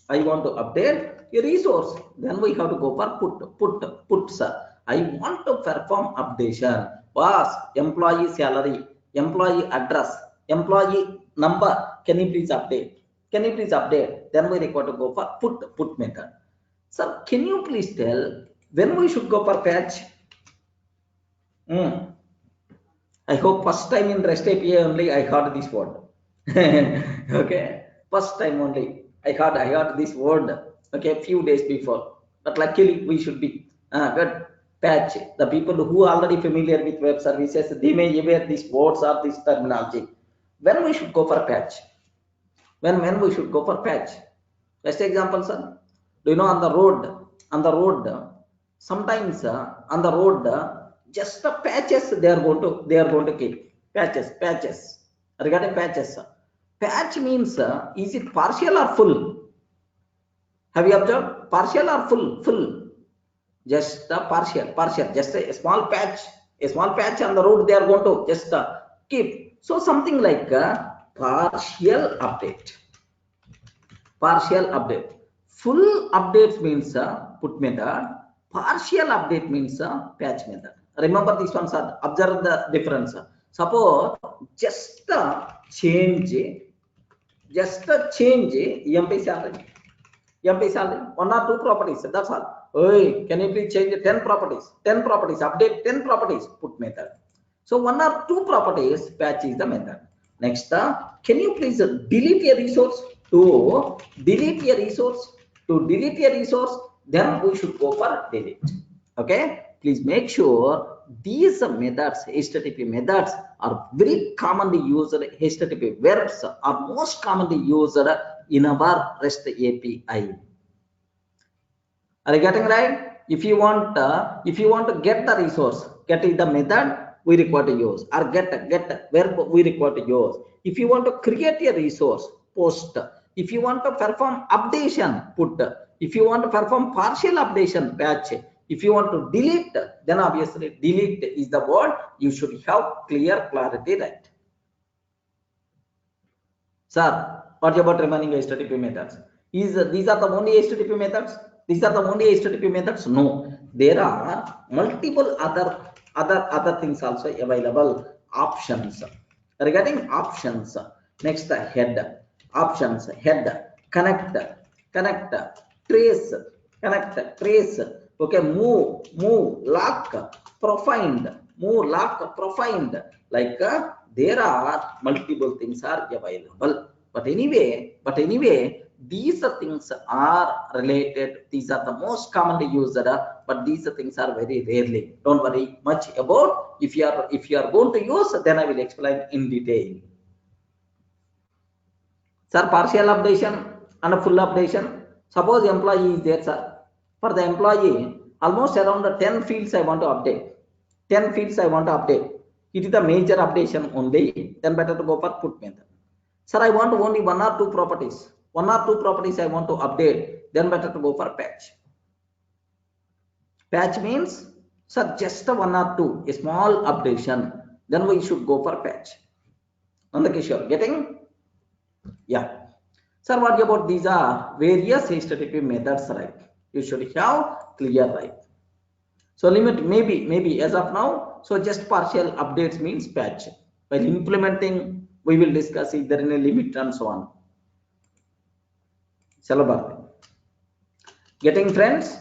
[SPEAKER 1] I want to update your resource. Then we have to go for put, sir. I want to perform updation. Boss, employee salary, employee address, employee number. Can you please update? Can you please update? Then we require to go for put method. Sir, can you please tell when we should go for patch? I hope first time in REST API only I heard this word. Okay, first time only I heard this word. Okay, a few days before, but luckily we should be good. Patch. The people who are already familiar with web services, they may aware these words or this terminology. When we should go for patch? When we should go for patch? Best example, sir. Do you know on the road? Sometimes on the road, just the patches they are going to keep patches. Regarding patches, patch means is it partial or full? Have you observed? Partial or full? Just partial. Just a small patch on the road they are going to just keep. So something like partial update. Full updates means put method. Partial update means patch method. Remember this one, sir. Observe the difference. Suppose just change just change EMP salary. EMP salary, 1 or 2 properties, that's all. Hey, can you please change 10 properties? 10 properties, update 10 properties, put method. So 1 or 2 properties, patch is the method. Next, can you please delete a resource? To delete a resource, then we should go for delete. Okay, please make sure these methods, HTTP methods, are very commonly used. HTTP verbs are most commonly used in our REST API. Are you getting right? If you want to get the resource, get the method we require to use, or get verb we require to use. If you want to create a resource, post. If you want to perform updation, put. If you want to perform partial updation, patch. If you want to delete, then obviously delete is the word. You should have clarity, right? Sir, what about remaining HTTP methods? These are the only HTTP methods? These are the only HTTP methods? No, there are multiple other things also available. Options. Regarding options, next head. Options, head, connect, trace, trace. Okay, move, lock, profind, like there are multiple things are available, but anyway these things are related. These are the most commonly used, but these things are very rarely. Don't worry much about. If you are going to use, then I will explain in detail. Sir, partial updation and a full updation. Suppose employee is there, sir. For the employee, almost around 10 fields I want to update. 10 fields I want to update. It is the major updation only. Then better to go for put method. Sir, I want only 1 or 2 properties. 1 or 2 properties I want to update. Then better to go for patch. Patch means, sir, just 1 or 2, a small updation. Then we should go for patch. Nandakishore, getting? Yeah. Sir, what about these are various HTTP methods, right? You should have clear, right? So limit maybe as of now. So just partial updates means patch. While implementing, we will discuss if there is a limit and so on. Getting friends?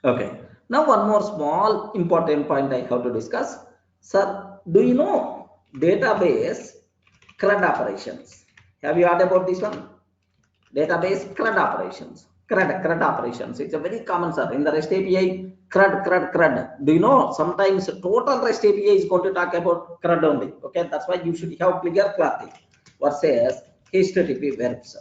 [SPEAKER 1] Okay. Now one more small important point I have to discuss. Sir, do you know database CRUD operations? Have you heard about this one? Database CRUD operations. CRUD operations. It's a very common, sir. In the REST API, CRUD. Do you know sometimes total REST API is going to talk about CRUD only? Okay, that's why you should have clear clarity. What says HTTP verbs?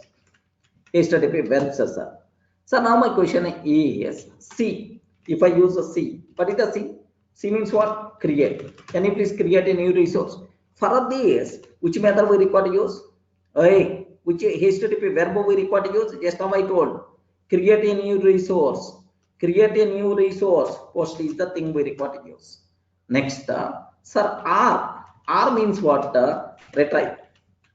[SPEAKER 1] HTTP verbs, sir. So now my question is C. If I use a C, what is the C? C means what? Create. Can you please create a new resource? For this, which method we require to use? Hey, which HTTP verb we require to use? Just now I told. Create a new resource. Create a new resource. Post is the thing we require to use. Next, sir, R. R means what? Retrieve.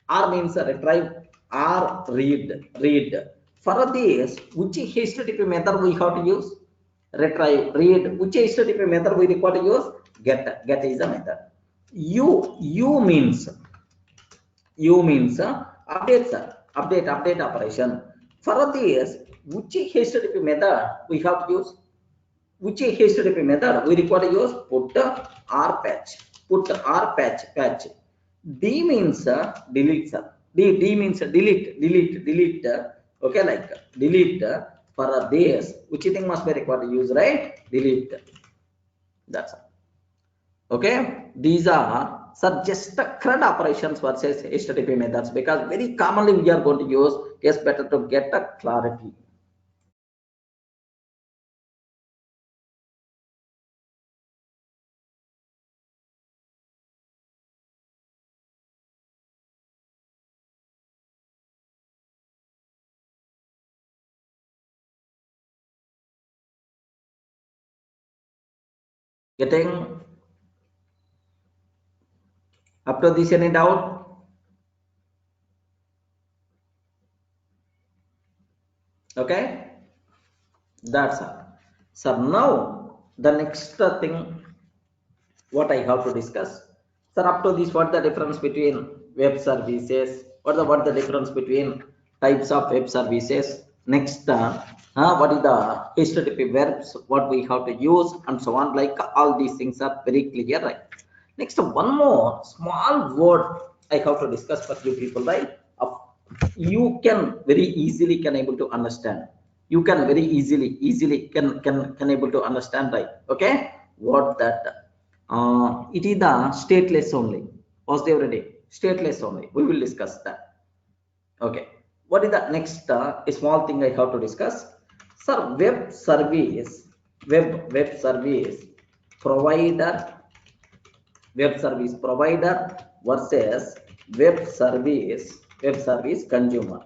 [SPEAKER 1] R means retrieve. R read. For this, which HTTP method we have to use? Retrieve, read. Which HTTP method we require to use? Get. Get is the method. U means update, sir. Update operation. For this, which HTTP method we have to use? Which HTTP method we require to use? Put R patch. Put R patch. D means delete, sir. D means delete. Okay, like delete for this. Which thing must be required to use, right? Delete. That's it. Okay, these are, sir, just CRUD operations versus HTTP methods, because very commonly we are going to use. Yes, better to get a clarity. Getting up to this, any doubt? Okay, that's all. So now the next thing what I have to discuss. Sir, up to this, what the difference between web services What the difference between types of web services? Next, what is the HTTP verbs? What we have to use and so on. Like all these things are very clear, right? Next, one more small word I have to discuss for you people, right? You can very easily can able to understand. You can very easily can able to understand, right? Okay, what that? It is the stateless only. Was there already? Stateless only. We will discuss that. Okay. What is the next a small thing I have to discuss? Sir, web service provider, web service provider versus web service consumer.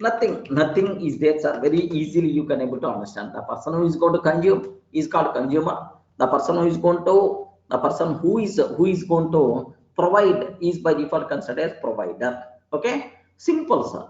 [SPEAKER 1] Nothing is there, sir. Very easily you can able to understand. The person who is going to consume is called consumer. The person who is going to the person who is going to provide is by default considered as provider. Okay, simple, sir.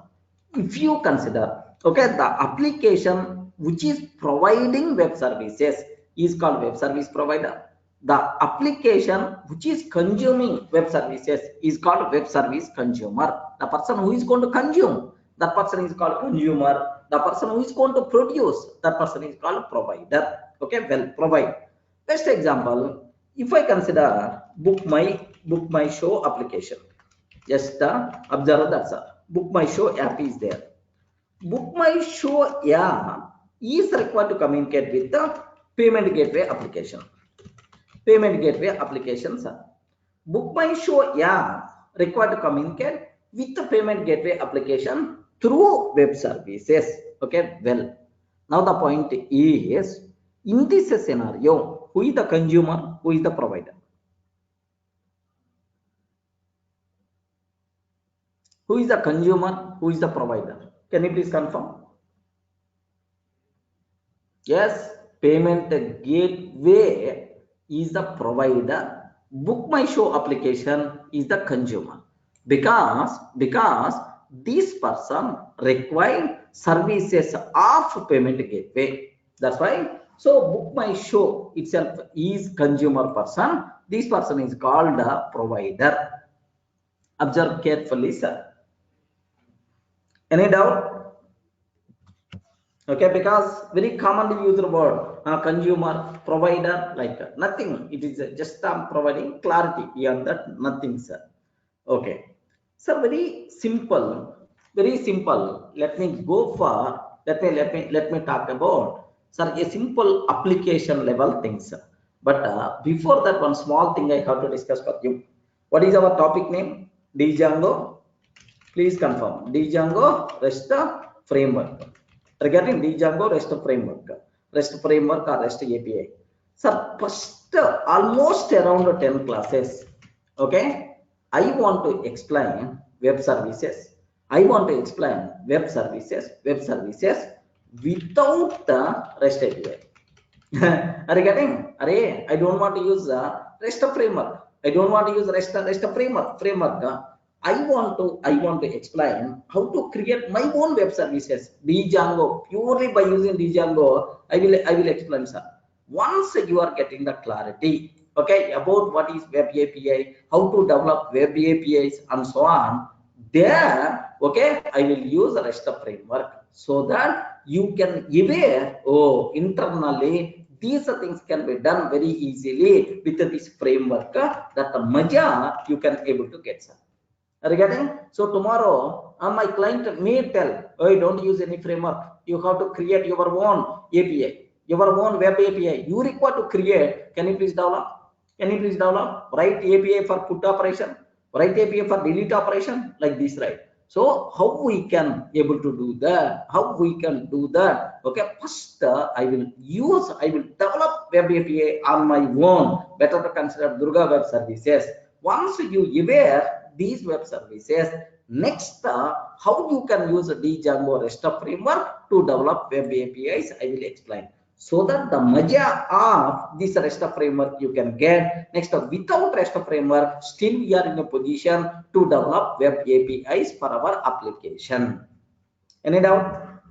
[SPEAKER 1] If you consider, okay, the application which is providing web services is called web service provider. The application which is consuming web services is called web service consumer. The person who is going to consume, that person is called consumer. The person who is going to produce, that person is called provider. Okay, well, provide. Best example, if I consider book my show application, just observe that, sir. Book my show app is there. Book my show app is required to communicate with the payment gateway application. Payment gateway applications. Book my show app required to communicate with the payment gateway application through web services. Okay, well, now the point is, in this scenario, who is the consumer, who is the provider? Who is the consumer, who is the provider? Can you please confirm? Yes, payment gateway is the provider. Book my show application is the consumer, because this person require services of payment gateway. That's why. So book my show itself is consumer person. This person is called a provider. Observe carefully, sir. Any doubt? Okay, because very commonly used word, consumer, provider, like nothing. It is just providing clarity. Beyond that, nothing, sir. Okay, so very simple, very simple. Let me go for, let me talk about, sir, a simple application level things, sir. But before that, one small thing I have to discuss with you. What is our topic name? Django. Please confirm. Django REST framework. Regarding Django REST framework, REST framework or REST API. Sir, first almost around 10 classes. Okay, I want to explain web services. I want to explain web services without the REST API. Regarding, I don't want to use REST framework. I don't want to use REST framework. I want to explain how to create my own web services. Django, purely by using Django, I will explain, sir. Once you are getting the clarity, okay, about what is web API, how to develop web APIs, and so on, there, okay, I will use the REST framework so that you can aware, oh, internally these things can be done very easily with this framework. That the maja you can able to get, sir. Regarding, so tomorrow my client may tell, oh, don't use any framework, you have to create your own API, your own web API you require to create. Can you please develop? Can you please develop? Write API for put operation, write API for delete operation, like this, right? So how we can able to do that? How we can do that? Okay, first I will develop web API on my own. Better to consider Durga Web Services. Once you aware these web services, next how you can use Django REST framework to develop web APIs, I will explain, so that the maja of this REST framework you can get. Next, without REST framework, still we are in a position to develop web APIs for our application. Any doubt,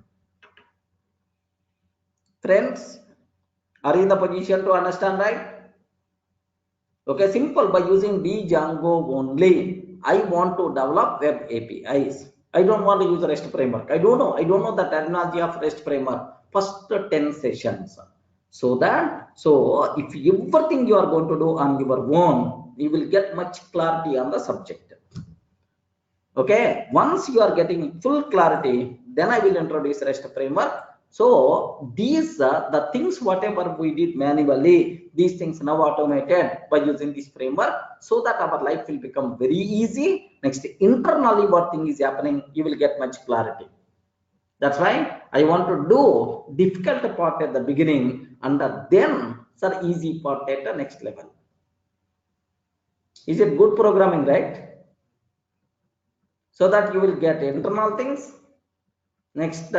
[SPEAKER 1] friends? Are you in the position to understand, right? Okay, simple. By using Django only, I want to develop web APIs. I don't want to use the REST framework. I don't know the terminology of REST framework. First 10 sessions. So if everything you are going to do on your own, you will get much clarity on the subject. Okay, once you are getting full clarity, then I will introduce REST framework. So these are the things whatever we did manually, these things now automated by using this framework, so that our life will become very easy. Next, internally what thing is happening, you will get much clarity. That's why I want to do difficult part at the beginning and then sir easy part at the next level. Is it good programming, right? So that you will get internal things. Next,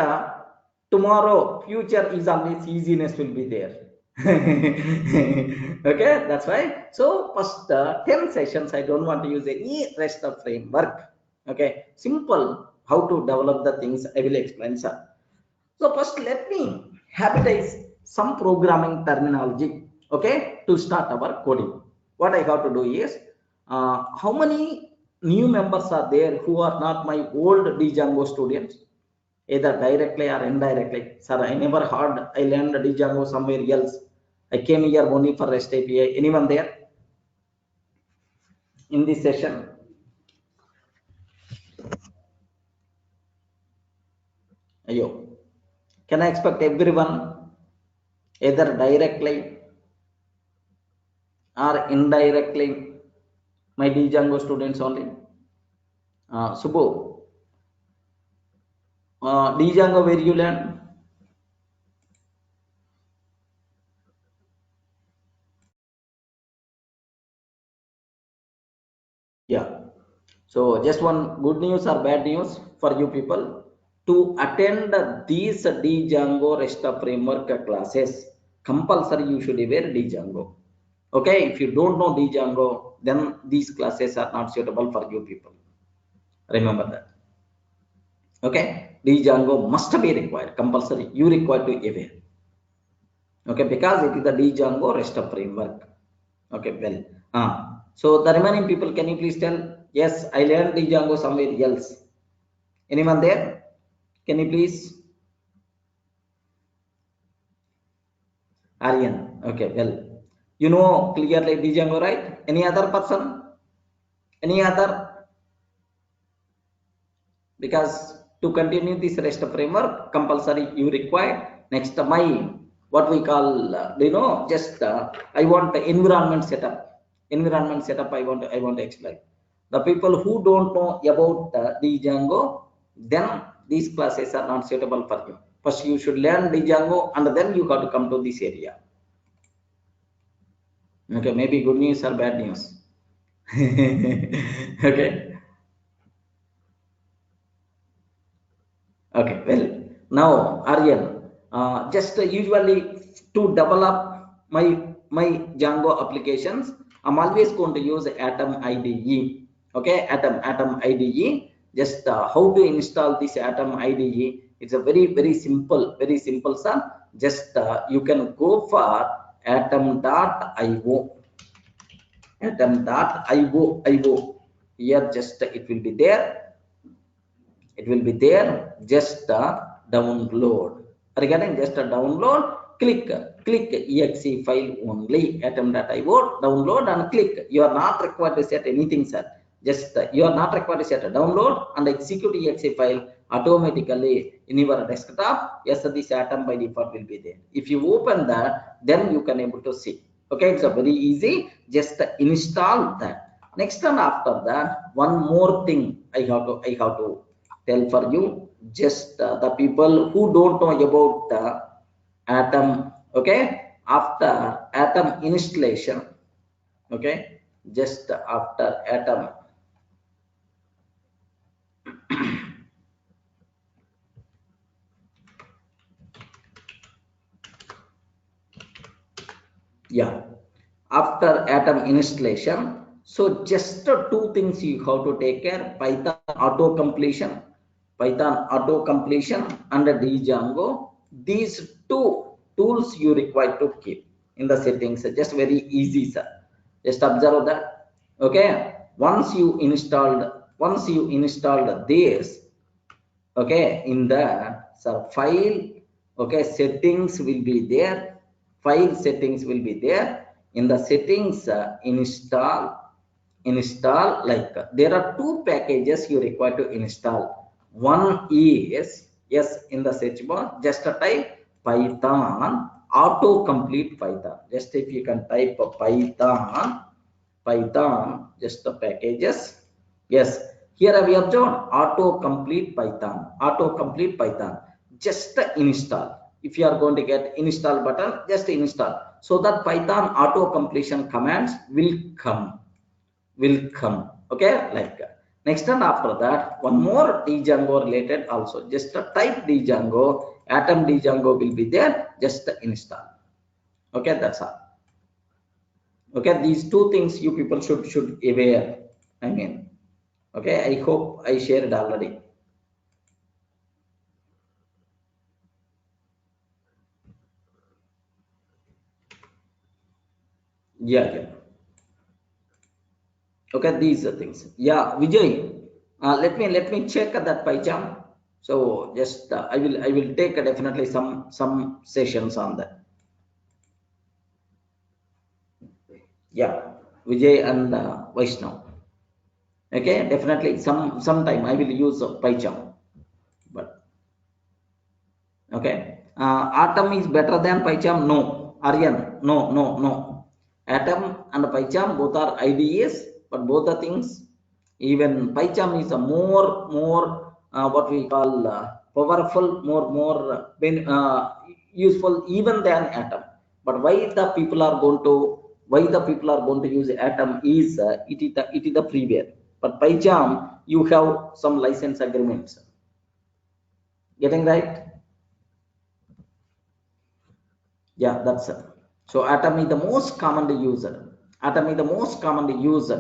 [SPEAKER 1] tomorrow future is always easiness will be there. Okay, that's why. So first 10 sessions I don't want to use any rest of framework. Okay, simple how to develop the things I will explain, sir. So first let me habitize some programming terminology, okay, to start our coding. What I have to do is, how many new members are there who are not my old Django students, either directly or indirectly? Sir, I never heard, I learned Django somewhere else. I came here only for REST API. Anyone there in this session? Ayo. Can I expect everyone either directly or indirectly my Django students only? Subbu, Django where you learn? Yeah. So just one good news or bad news for you people. To attend these Django REST framework classes, compulsory you should wear Django. Okay, if you don't know Django, then these classes are not suitable for you people. Remember that. Okay, Django must be required, compulsory. You require to aware. Okay, because it is the Django REST framework. Okay, well, so the remaining people, can you please tell? Yes, I learned Django somewhere else. Anyone there? Can you please? Aryan. Okay, well, you know clearly Django, right? Any other person? Any other? Because to continue this REST framework, compulsory you require. Next, my what we call, just I want the environment setup. Environment setup. I want to explain. The people who don't know about Django, then these classes are not suitable for you. First, you should learn Django, and then you got to come to this area. Okay, maybe good news or bad news. Okay. Okay, well, now Aryan, just usually to develop my Django applications, I'm always going to use Atom IDE. Okay, Atom IDE. Just how to install this Atom IDE? It's a very simple, sir. Just you can go for atom.io. Atom.io. Here, just it will be there. It will be there. Just download. Regarding just a download, click exe file only. Atom.io, download and click. You are not required to set anything, sir. Just you are not required to set a download and execute exe file automatically in your desktop. Yes, this Atom by default will be there. If you open that, then you can able to see. Okay, it's a very easy. Just install that. Next, and after that, one more thing I have to tell for you. Just the people who don't know about the Atom. Okay, after Atom installation. Okay, just after Atom. Yeah, after Atom installation, so just two things you have to take care: Python auto completion and Django. These two tools you require to keep in the settings. Just very easy, sir. Just observe that. Okay. once you installed this, okay, in the file, okay, settings will be there, file settings will be there. In the settings, install, like there are two packages you require to install. One is, yes, in the search bar, just type Python autocomplete Python. Just if you can type Python, just the packages. Yes, here we observed autocomplete Python. Just install. If you are going to get install button, just install, so that Python auto completion commands will come. Okay, like next, and after that, one more Django related also. Just type Django, atom Django will be there. Just install. Okay, that's all. Okay, these two things you people should aware. I mean, okay, I hope I shared already. Yeah. Okay, these are things. Yeah, Vijay, let me check that PyCharm. So just I will take definitely some sessions on that. Yeah, Vijay and Vaishnav. Okay, definitely sometime I will use PyCharm. But okay, Atom is better than PyCharm. No, Aryan, no. Atom and PyCharm both are IDEs, but both the things. Even PyCharm is a more what we call powerful, more useful even than Atom. But why the people are going to use Atom is it is the freeware. But PyCharm you have some license agreements. Getting right? Yeah, that's it. So Atom is the most commonly used. Atom is the most commonly used.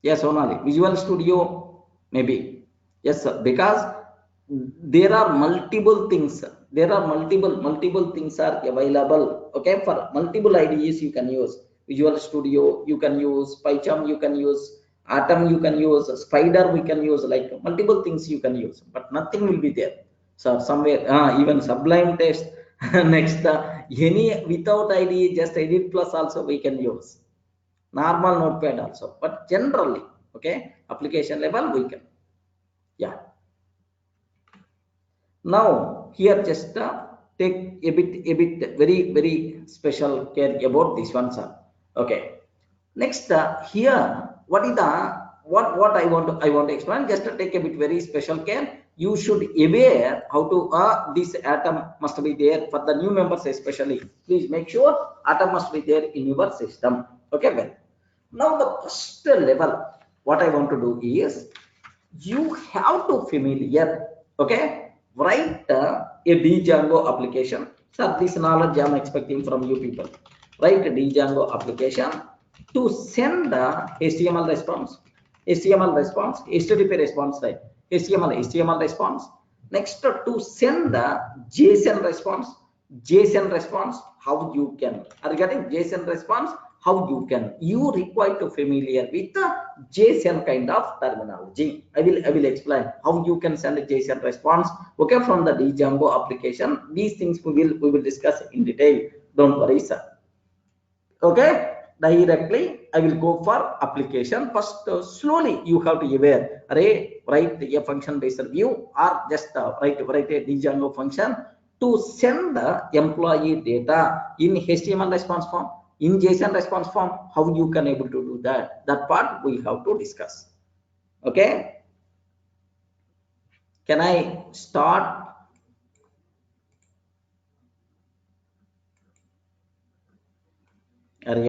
[SPEAKER 1] Yes, Sonali. Visual Studio, maybe. Yes, sir. Because there are multiple things. There are multiple things are available. Okay, for multiple IDEs you can use Visual Studio. You can use PyCharm. You can use Atom. You can use Spider. We can use like multiple things you can use, but nothing will be there. So somewhere even Sublime Text. Next, any without IDE, just Edit Plus also we can use. Normal notepad also, but generally, okay, application level we can. Yeah. Now here just take a bit very special care about this one, sir. Okay. Next, here what is the what I want to explain. Just to take a bit very special care. You should aware how to this atom must be there for the new members especially. Please make sure atom must be there in your system. Okay, well. Now the first level, what I want to do is you have to familiar, okay, write a Django application. So this knowledge I'm expecting from you people. Write a Django application to send the HTML response, HTTP response type, HTML response. Next to send the JSON response, how you can, regarding JSON response, how you require to familiar with the JSON kind of terminology. I will explain how you can send a JSON response, okay, from the Django application. These things we will discuss in detail. Don't worry, sir. Okay, directly I will go for application. First, slowly you have to aware, write a function based view, or just write a Django function to send the employee data in HTML response form, in JSON response form. How you can able to do that? That part we have to discuss. Okay, can I start